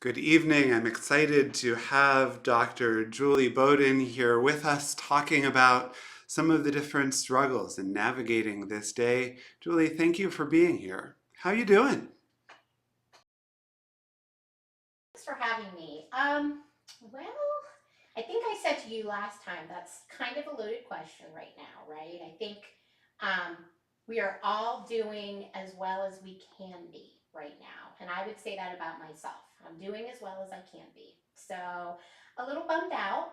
Good evening. I'm excited to have Dr. Julie Bowden here with us talking about some of the different struggles in navigating this day. Julie, thank you for being here. How are you doing? Thanks for having me. Well, I think I said to you last time that's kind of a loaded question right now, right? I think um, we are all doing as well as we can be right now. And I would say that about myself. I'm doing as well as I can be. So a little bummed out,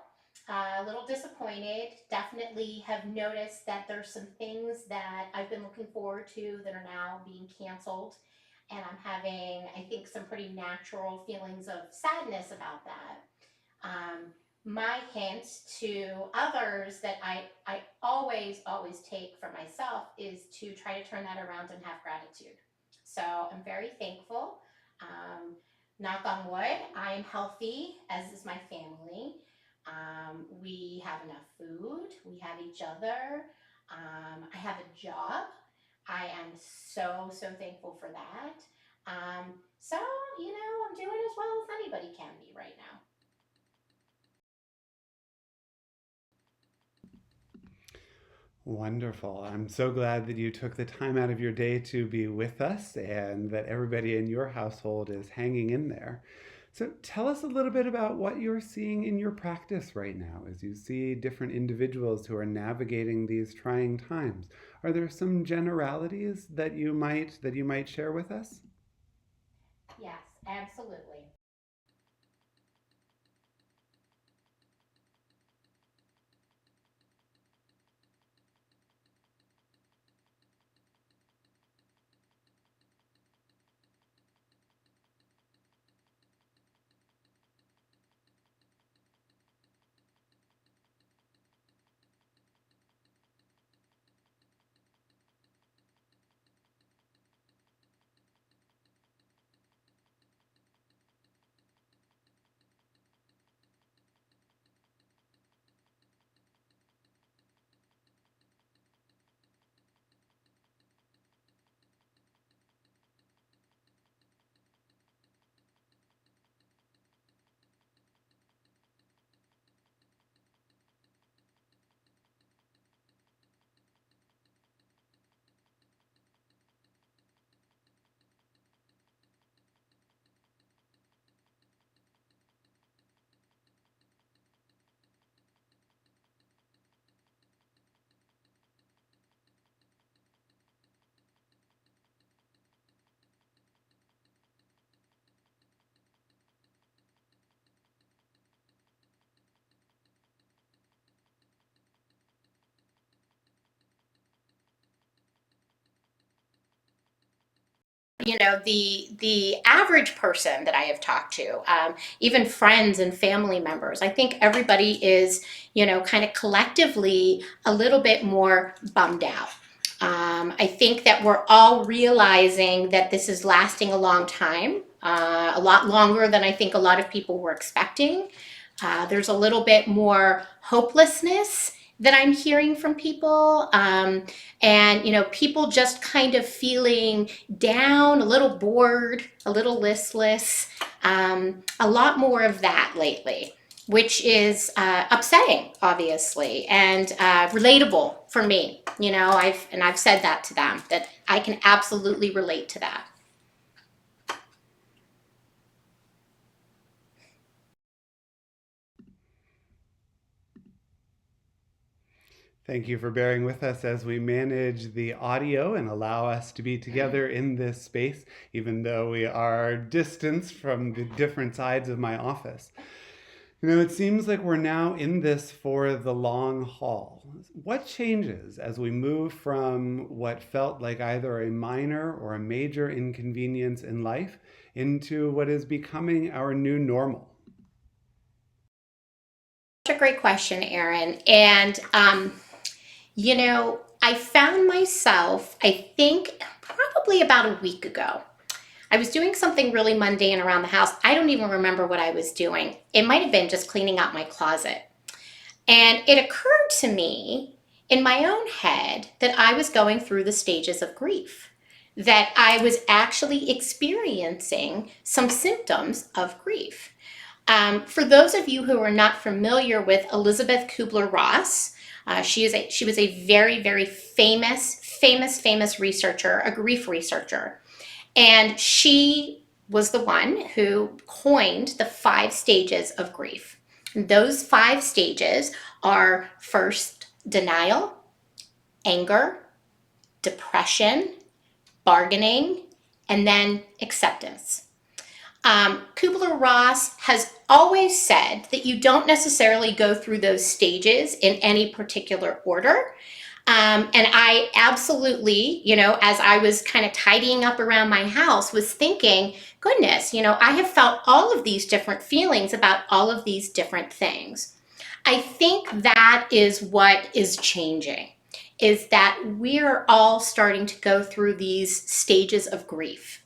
a little disappointed. Definitely have noticed that there's some things that I've been looking forward to that are now being canceled, and I'm having, I think, some pretty natural feelings of sadness about that. Um, my hint to others that I always take for myself is to try to turn that around and have gratitude. So I'm very thankful. Um, Knock on wood, I am healthy, as is my family. We have enough food, we have each other. I have a job. I am so thankful for that. So, I'm doing as well as anybody can be right now. Wonderful. I'm so glad that you took the time out of your day to be with us and that everybody in your household is hanging in there. So tell us a little bit about what you're seeing in your practice right now as you see different individuals who are navigating these trying times. Are there some generalities that you might share with us? Yes, absolutely. The average person that I have talked to, even friends and family members, I think everybody is, kind of collectively a little bit more bummed out. I think that we're all realizing that this is lasting a long time, a lot longer than I think a lot of people were expecting. There's a little bit more hopelessness that I'm hearing from people. And, people just kind of feeling down, a little bored, a little listless, a lot more of that lately, which is upsetting, obviously, and relatable for me. I've said that to them, that I can absolutely relate to that. Thank you for bearing with us as we manage the audio and allow us to be together in this space, even though we are distanced from the different sides of my office. It seems like we're now in this for the long haul. What changes as we move from what felt like either a minor or a major inconvenience in life into what is becoming our new normal? Such a great question, Erin. And, I found myself, I think, probably about a week ago. I was doing something really mundane around the house. I don't even remember what I was doing. It might have been just cleaning out my closet. And it occurred to me in my own head that I was going through the stages of grief. that I was actually experiencing some symptoms of grief. For those of you who are not familiar with Elizabeth Kubler-Ross, she was a very, very famous researcher, a grief researcher. And she was the one who coined the 5 stages of grief. Those 5 stages are: first, denial, anger, depression, bargaining, and then acceptance. Kubler-Ross has always said that you don't necessarily go through those stages in any particular order. And I absolutely, as I was kind of tidying up around my house, was thinking, goodness, I have felt all of these different feelings about all of these different things. I think that is what is changing, is that we're all starting to go through these stages of grief.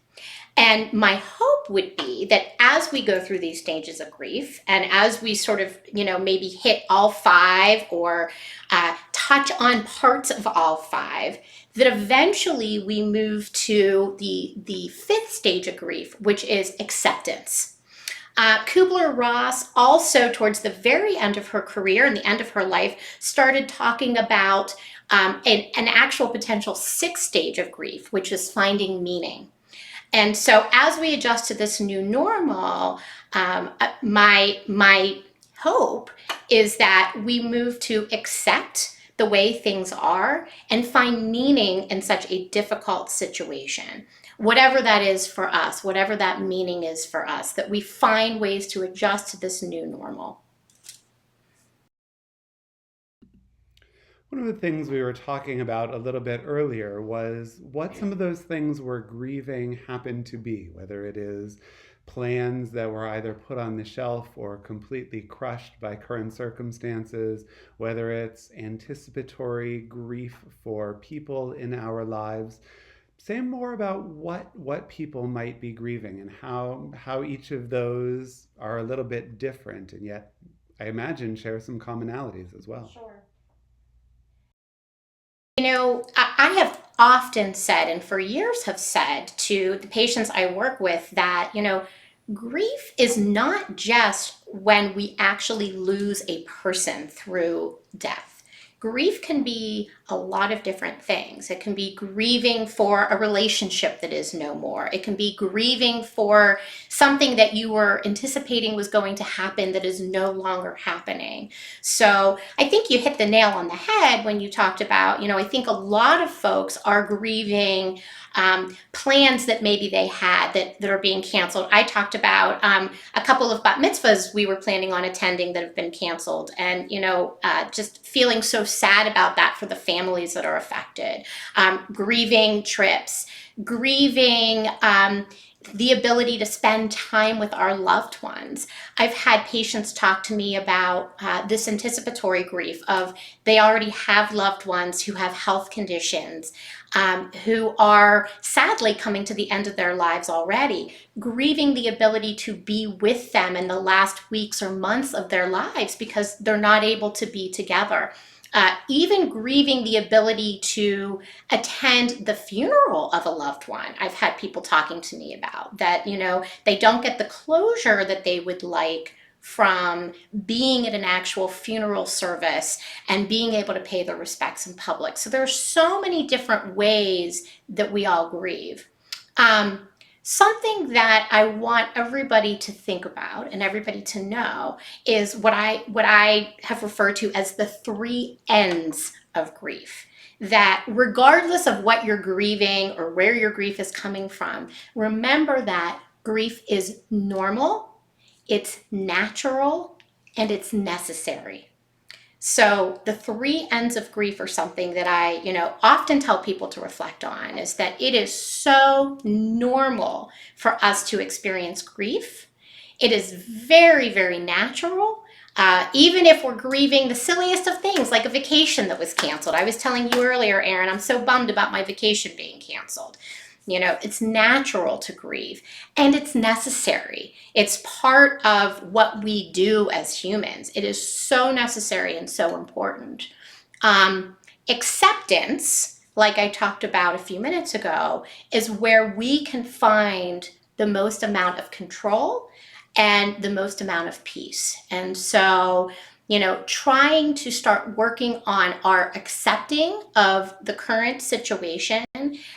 And my hope would be that as we go through these stages of grief, and as we sort of, maybe hit all 5 or touch on parts of all 5, that eventually we move to the 5th stage of grief, which is acceptance. Kubler-Ross also, towards the very end of her career and the end of her life, started talking about an actual potential 6th stage of grief, which is finding meaning. And so as we adjust to this new normal, my hope is that we move to accept the way things are and find meaning in such a difficult situation. Whatever that is for us, whatever that meaning is for us, that we find ways to adjust to this new normal. One of the things we were talking about a little bit earlier was what some of those things we're grieving happen to be, whether it is plans that were either put on the shelf or completely crushed by current circumstances, whether it's anticipatory grief for people in our lives. Say more about what people might be grieving and how each of those are a little bit different, and yet I imagine share some commonalities as well. Sure. I have often said, and for years have said to the patients I work with, that, grief is not just when we actually lose a person through death. Grief can be a lot of different things. It can be grieving for a relationship that is no more. It can be grieving for something that you were anticipating was going to happen that is no longer happening. So I think you hit the nail on the head when you talked about, I think a lot of folks are grieving plans that maybe they had that are being canceled. I talked about a couple of bat mitzvahs we were planning on attending that have been canceled, and just feeling so sad about that for the families that are affected. Grieving trips, grieving the ability to spend time with our loved ones. I've had patients talk to me about this anticipatory grief of they already have loved ones who have health conditions, who are sadly coming to the end of their lives already, grieving the ability to be with them in the last weeks or months of their lives because they're not able to be together. Even grieving the ability to attend the funeral of a loved one. I've had people talking to me about that, they don't get the closure that they would like from being at an actual funeral service and being able to pay their respects in public. So there are so many different ways that we all grieve. Something that I want everybody to think about and everybody to know is what I have referred to as the 3 ends of grief. That regardless of what you're grieving or where your grief is coming from, remember that grief is normal, it's natural, and it's necessary. So the 3 ends of grief are something that I, often tell people to reflect on, is that it is so normal for us to experience grief. It is very, very natural. Even if we're grieving the silliest of things, like a vacation that was canceled. I was telling you earlier, Erin, I'm so bummed about my vacation being canceled. It's natural to grieve, and it's necessary. It's part of what we do as humans. It is so necessary and so important. Acceptance, like I talked about a few minutes ago, is where we can find the most amount of control and the most amount of peace. And so, trying to start working on our accepting of the current situation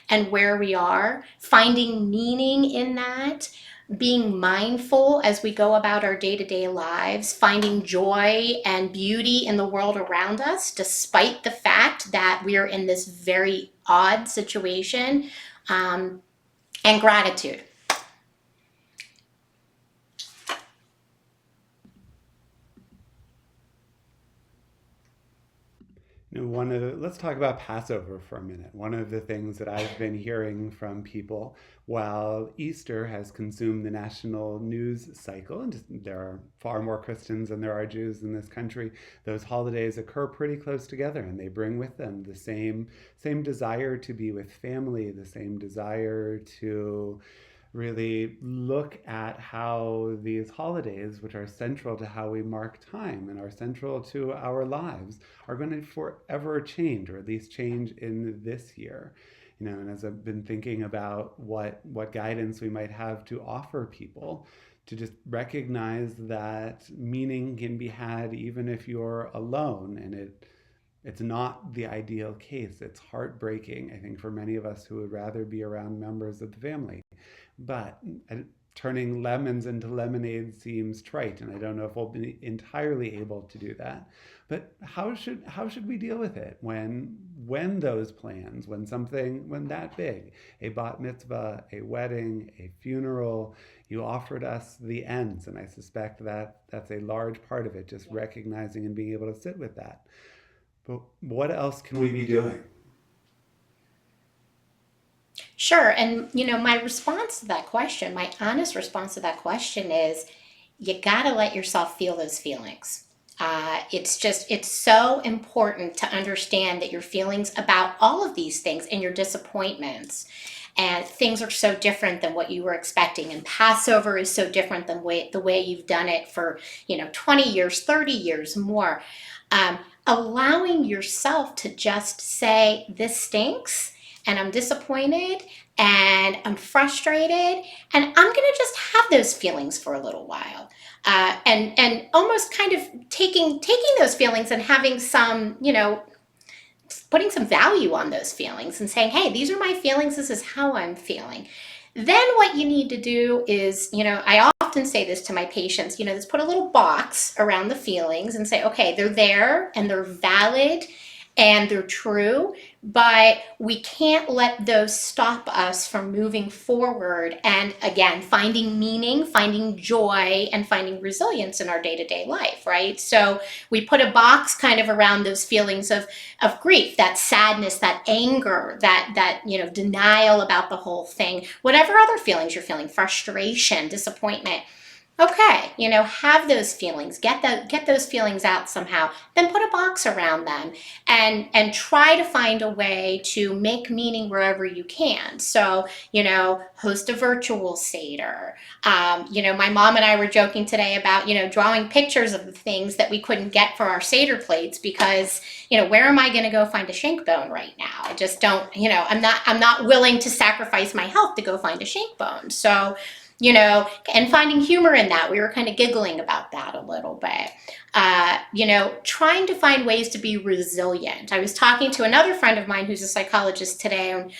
and where we are, finding meaning in that, being mindful as we go about our day-to-day lives, finding joy and beauty in the world around us, despite the fact that we are in this very odd situation, and gratitude. Let's talk about Passover for a minute. One of the things that I've been hearing from people, while Easter has consumed the national news cycle, and there are far more Christians than there are Jews in this country, those holidays occur pretty close together, and they bring with them the same desire to be with family, the same desire to really look at how these holidays, which are central to how we mark time and are central to our lives, are going to forever change, or at least change in this year. And as I've been thinking about what guidance we might have to offer people, to just recognize that meaning can be had even if you're alone, and it's not the ideal case. It's heartbreaking, I think, for many of us who would rather be around members of the family. But turning lemons into lemonade seems trite, and I don't know if we'll be entirely able to do that. But how should we deal with it when those plans, when that big, a bat mitzvah, a wedding, a funeral, you offered us the ends, and I suspect that that's a large part of it, just recognizing and being able to sit with that. But what else can we be doing? Sure. And, my response to that question, my honest response to that question is you got to let yourself feel those feelings. It's so important to understand that your feelings about all of these things and your disappointments and things are so different than what you were expecting. And Passover is so different than the way you've done it for, 20 years, 30 years more. Allowing yourself to just say, this stinks and I'm disappointed and I'm frustrated and I'm going to just have those feelings for a little while. And almost kind of taking those feelings and having some, putting some value on those feelings and saying, hey, these are my feelings. This is how I'm feeling. Then what you need to do is, I often say this to my patients, just put a little box around the feelings and say, okay, they're there and they're valid and they're true, but we can't let those stop us from moving forward and, again, finding meaning, finding joy, and finding resilience in our day-to-day life, right? So we put a box kind of around those feelings of grief, that sadness, that anger, that denial about the whole thing, whatever other feelings you're feeling, frustration, disappointment. Okay, have those feelings, get those feelings out somehow, then put a box around them and try to find a way to make meaning wherever you can. So, host a virtual Seder. My mom and I were joking today about, drawing pictures of the things that we couldn't get for our Seder plates because, where am I going to go find a shank bone right now? I just don't, I'm not willing to sacrifice my health to go find a shank bone. So, and finding humor in that. We were kind of giggling about that a little bit. Trying to find ways to be resilient. I was talking to another friend of mine who's a psychologist today, and,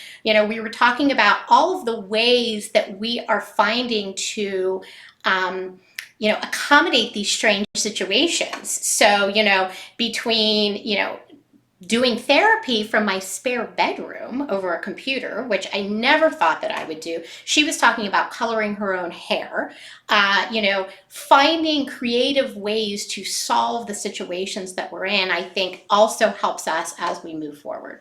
we were talking about all of the ways that we are finding to, accommodate these strange situations. So, between, doing therapy from my spare bedroom over a computer, which I never thought that I would do. She was talking about coloring her own hair, finding creative ways to solve the situations that we're in, I think also helps us as we move forward.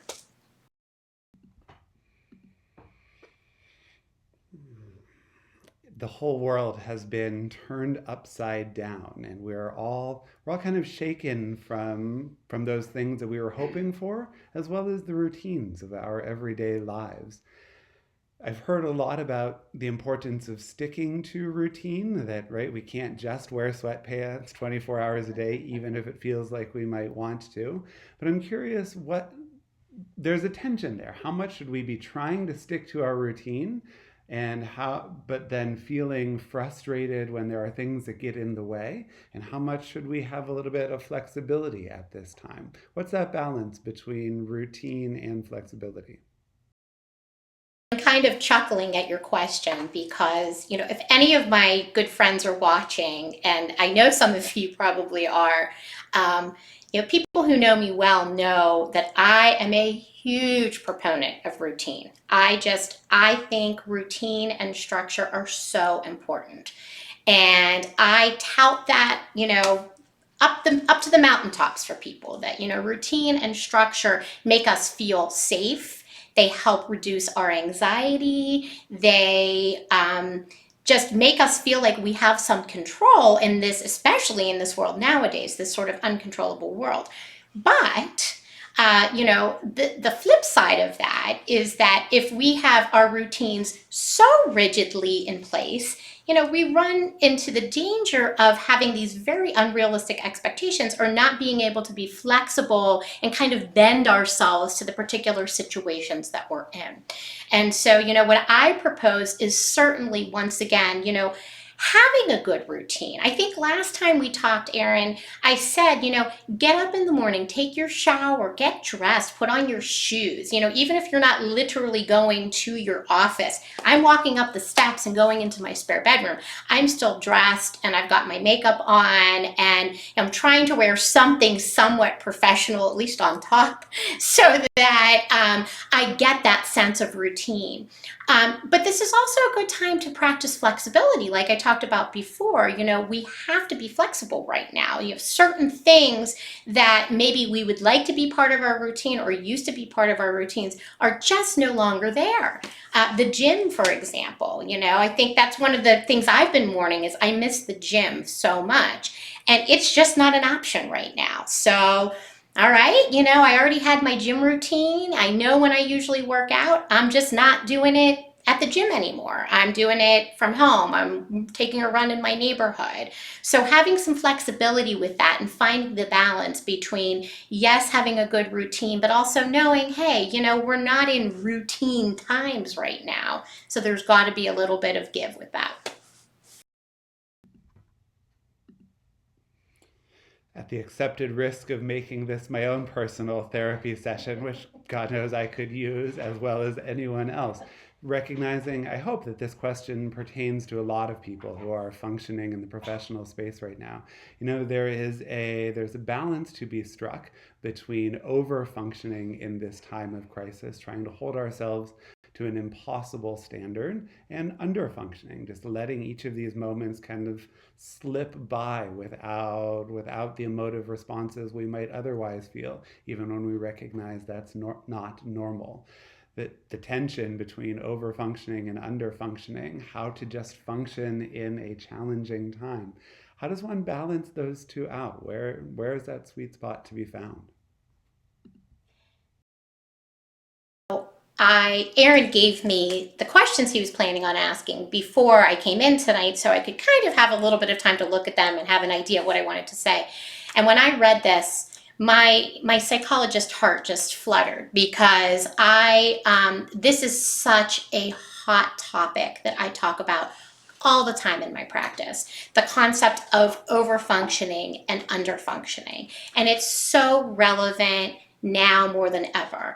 The whole world has been turned upside down, and we're all kind of shaken from those things that we were hoping for, as well as the routines of our everyday lives. I've heard a lot about the importance of sticking to routine, that, right, we can't just wear sweatpants 24 hours a day, even if it feels like we might want to. But I'm curious there's a tension there. How much should we be trying to stick to our routine, and how, but then feeling frustrated when there are things that get in the way? And how much should we have a little bit of flexibility at this time? What's that balance between routine and flexibility? I'm kind of chuckling at your question because, if any of my good friends are watching, and I know some of you probably are, people who know me well know that I am a huge proponent of routine. I think routine and structure are so important. And I tout that, up to the mountaintops for people, that routine and structure make us feel safe. They help reduce our anxiety. They just make us feel like we have some control in this, especially in this world nowadays, this sort of uncontrollable world. But the flip side of that is that if we have our routines so rigidly in place, we run into the danger of having these very unrealistic expectations, or not being able to be flexible and kind of bend ourselves to the particular situations that we're in. And so, what I propose is certainly, once again, having a good routine. I think last time we talked, Aaron, I said, get up in the morning, take your shower, get dressed, put on your shoes. Even if you're not literally going to your office, I'm walking up the steps and going into my spare bedroom, I'm still dressed and I've got my makeup on, and I'm trying to wear something somewhat professional, at least on top, so that I get that sense of routine. But this is also a good time to practice flexibility. Like I talked about before, we have to be flexible right now. You have certain things that maybe we would like to be part of our routine, or used to be part of our routines, are just no longer there. The gym, for example, I think that's one of the things I've been mourning, is I miss the gym so much. And it's just not an option right now. So, all right, I already had my gym routine. I know when I usually work out. I'm just not doing it at the gym anymore. I'm doing it from home. I'm taking a run in my neighborhood. So having some flexibility with that, and finding the balance between, yes, having a good routine, but also knowing, hey, we're not in routine times right now. So there's got to be a little bit of give with that. At the accepted risk of making this my own personal therapy session, which God knows I could use as well as anyone else, recognizing, I hope that this question pertains to a lot of people who are functioning in the professional space right now. There's a balance to be struck between over functioning in this time of crisis, trying to hold ourselves to an impossible standard, and under functioning, just letting each of these moments kind of slip by without the emotive responses we might otherwise feel, even when we recognize that's not normal. The tension between over functioning and under functioning, how to just function in a challenging time. How does one balance those two out? Where is that sweet spot to be found? Aaron gave me the questions he was planning on asking before I came in tonight, so I could kind of have a little bit of time to look at them and have an idea of what I wanted to say. And when I read this, my psychologist heart just fluttered, because this is such a hot topic that I talk about all the time in my practice, the concept of over functioning and under functioning. And it's so relevant now more than ever.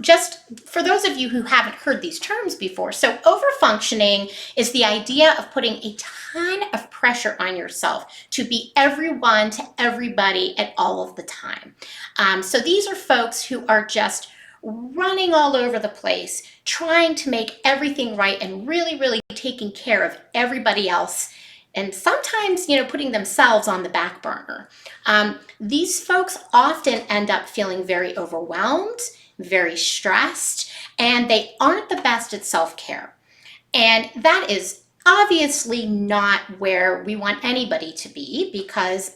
Just for those of you who haven't heard these terms before, so overfunctioning is the idea of putting a ton of pressure on yourself to be everyone to everybody at all of the time. So these are folks who are just running all over the place, trying to make everything right, and really, really taking care of everybody else, and sometimes, putting themselves on the back burner. These folks often end up feeling very overwhelmed, very stressed, and they aren't the best at self-care. And that is obviously not where we want anybody to be, because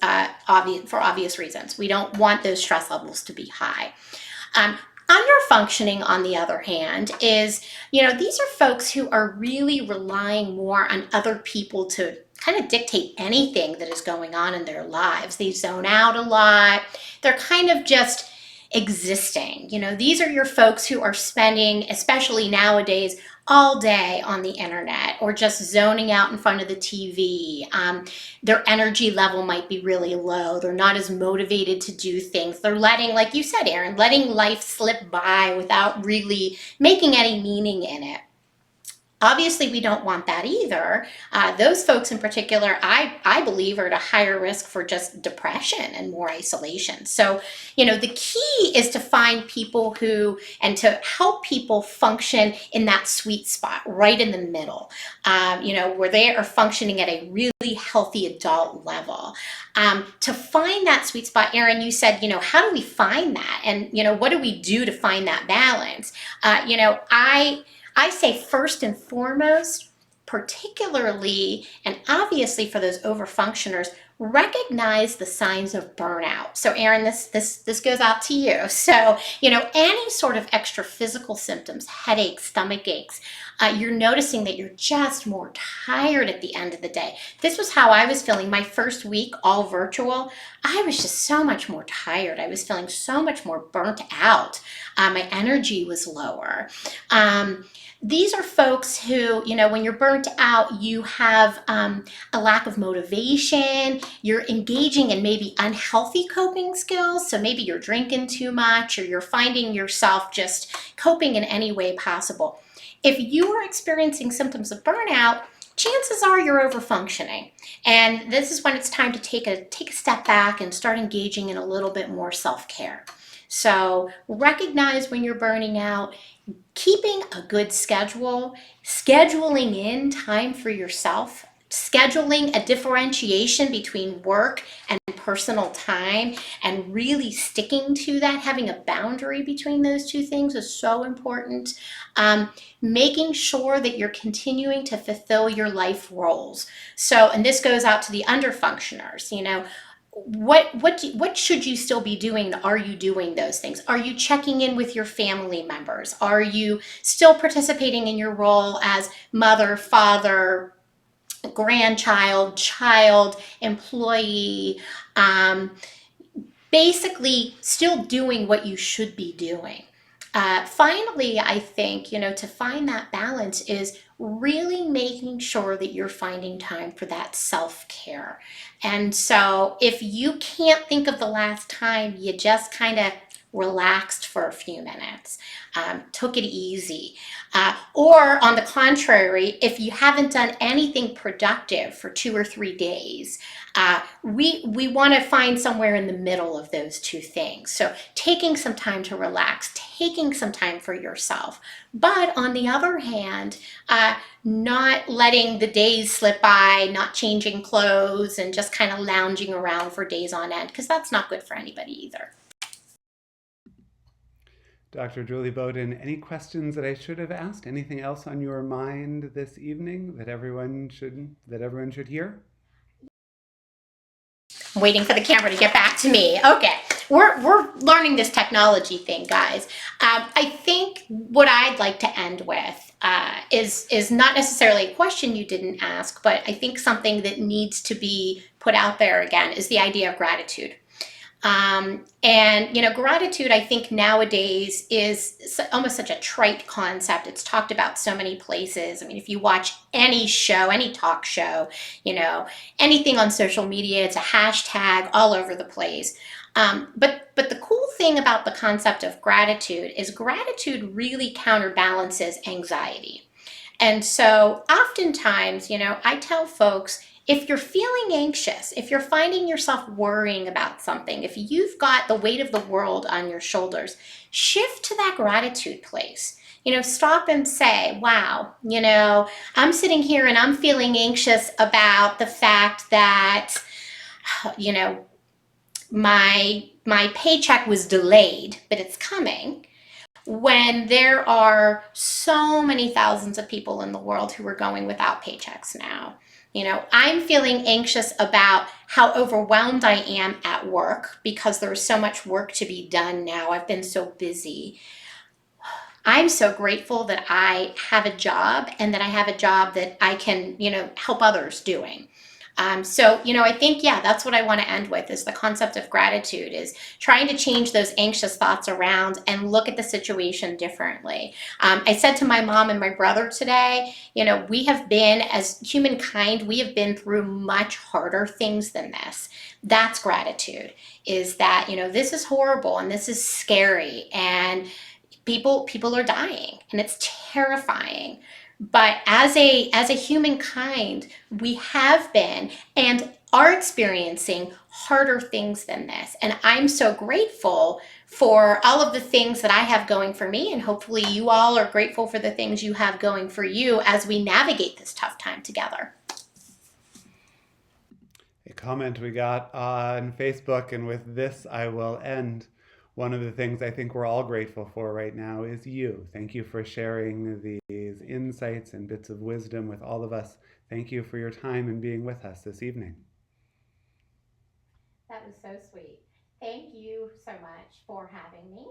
for obvious reasons. We don't want those stress levels to be high. Underfunctioning, on the other hand, is, these are folks who are really relying more on other people to kind of dictate anything that is going on in their lives. They zone out a lot. They're kind of just existing. These are your folks who are spending, especially nowadays, all day on the internet or just zoning out in front of the TV. Their energy level might be really low. They're not as motivated to do things. They're letting, like you said, Aaron, letting life slip by without really making any meaning in it. Obviously, we don't want that either. Those folks in particular, I believe, are at a higher risk for just depression and more isolation. So, the key is to find people and to help people function in that sweet spot, right in the middle, where they are functioning at a really healthy adult level. To find that sweet spot, Aaron, you said, how do we find that? And, what do we do to find that balance? I say first and foremost, particularly and obviously for those overfunctioners, recognize the signs of burnout. So Aaron, this goes out to you. So, any sort of extra physical symptoms, headaches, stomach aches, you're noticing that you're just more tired at the end of the day. This was how I was feeling my first week, all virtual. I was just so much more tired. I was feeling so much more burnt out. My energy was lower. These are folks who, when you're burnt out, you have a lack of motivation, you're engaging in maybe unhealthy coping skills. So maybe you're drinking too much or you're finding yourself just coping in any way possible. If you are experiencing symptoms of burnout, chances are you're overfunctioning. And this is when it's time to take a step back and start engaging in a little bit more self-care. So recognize when you're burning out, keeping a good schedule, scheduling in time for yourself, scheduling a differentiation between work and personal time, and really sticking to that, having a boundary between those two things is so important. Making sure that you're continuing to fulfill your life roles. So, and this goes out to the underfunctioners, what should you still be doing? Are you doing those things? Are you checking in with your family members? Are you still participating in your role as mother, father, grandchild, child, employee? Basically still doing what you should be doing. Finally, I think, to find that balance is really making sure that you're finding time for that self-care. And so if you can't think of the last time you just kind of relaxed for a few minutes, took it easy, or on the contrary, if you haven't done anything productive for 2 or 3 days, we want to find somewhere in the middle of those two things. So taking some time to relax, taking some time for yourself, but on the other hand, not letting the days slip by, not changing clothes and just kind of lounging around for days on end, because that's not good for anybody either. Dr. Julie Bowden, any questions that I should have asked? Anything else on your mind this evening that everyone should hear? I'm waiting for the camera to get back to me. Okay, we're learning this technology thing, guys. I think what I'd like to end with is not necessarily a question you didn't ask, but I think something that needs to be put out there again is the idea of gratitude. Gratitude, I think nowadays is almost such a trite concept. It's talked about so many places. I mean, if you watch any show, any talk show, anything on social media, it's a hashtag all over the place. But the cool thing about the concept of gratitude is gratitude really counterbalances anxiety. And so oftentimes, I tell folks, if you're feeling anxious, if you're finding yourself worrying about something, if you've got the weight of the world on your shoulders, shift to that gratitude place. Stop and say, wow, I'm sitting here and I'm feeling anxious about the fact that, my paycheck was delayed, but it's coming. When there are so many thousands of people in the world who are going without paychecks now. I'm feeling anxious about how overwhelmed I am at work because there's so much work to be done now. I've been so busy. I'm so grateful that I have a job and that I have a job that I can, help others doing. So, I think, yeah, that's what I want to end with is the concept of gratitude is trying to change those anxious thoughts around and look at the situation differently. I said to my mom and my brother today, we have been, as humankind, we have been through much harder things than this. That's gratitude, is that, this is horrible and this is scary and people are dying and it's terrifying, but as a humankind we have been and are experiencing harder things than this, and I'm so grateful for all of the things that I have going for me, and hopefully you all are grateful for the things you have going for you as we navigate this tough time together. A comment we got on Facebook, and with this I will end. One of the things I think we're all grateful for right now is you. Thank you for sharing these insights and bits of wisdom with all of us. Thank you for your time and being with us this evening. That was so sweet. Thank you so much for having me.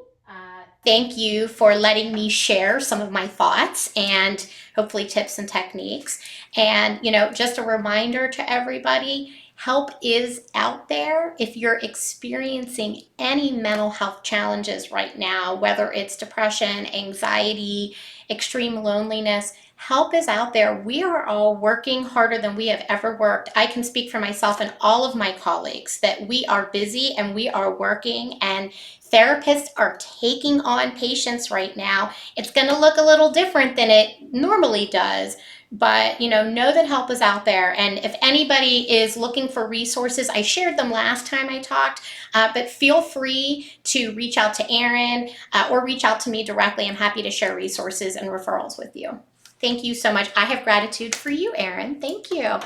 Thank you for letting me share some of my thoughts and hopefully tips and techniques. And, just a reminder to everybody, help is out there. If you're experiencing any mental health challenges right now, whether it's depression, anxiety, extreme loneliness, help is out there. We are all working harder than we have ever worked. I can speak for myself and all of my colleagues that we are busy and we are working, and therapists are taking on patients right now. It's going to look a little different than it normally does, but know that help is out there. And if anybody is looking for resources, I shared them last time I talked, but feel free to reach out to Erin or reach out to me directly. I'm happy to share resources and referrals with you. Thank you so much. I have gratitude for you, Erin. Thank you.